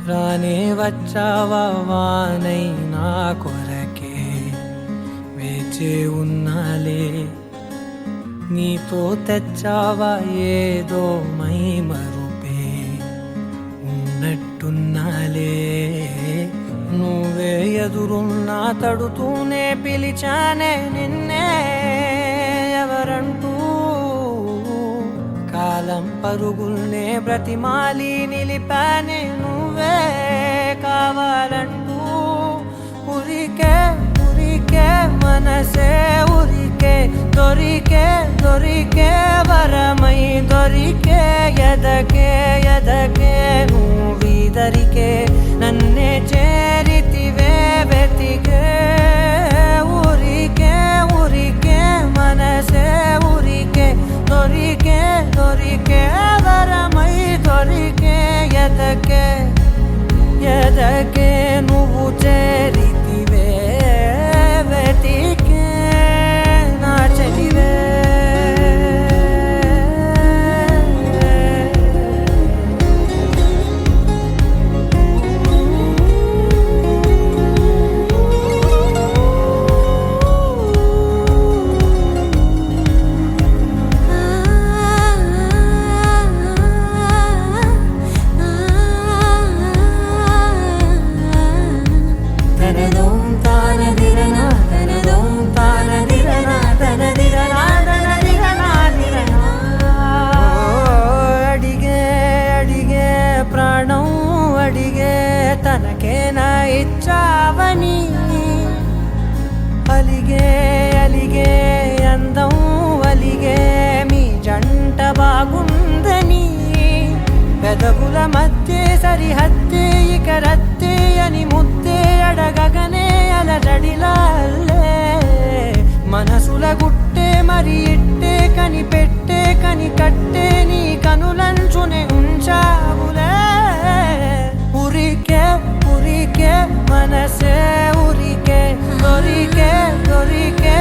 రానే వచ్చావా వానై నా కొరకే వేచే ఉన్నాలే నీతో తెచ్చావా ఏదో మై మరుపే ఉన్నట్టున్నాలే నువ్వే ఎదురున్నా తడుతూనే పిలిచానే నిన్నే ఎవరంటూ కాలం పరుగుల్నే బ్రతిమాలి నిలిపానే నువ్వే కావాలంటూ ఉరికే ఉరికే మనసే ఉరికే దొరికే దొరికే వరమై దొరికే ఎదకే ఎదకే నువ్విదరికే నన్నే చేరితివే వెతికే ఉరికే ఉరికే మనసే ఉరికే దొరికే దొరికే వరమై దొరికే ఎదకే ఎదకే నువ్వు చేరితివే వెతికే నా చెలివే తనకేనా ఇచ్చావని అలిగే అలిగే అందం అలిగే మీ జంట బాగుందని పెదవుల మధ్య సరిహద్దే ఇక రద్దే అని ముద్దే అడగగనే అలజడిలాల్లే మనసుల గుట్టే మరి ఇట్టే కనిపెట్టే కని కట్టే నీ కనులంచునే ఉంచావులే ఉరికే ఉరికే మనసే ఉరికే దొరికే దొరికే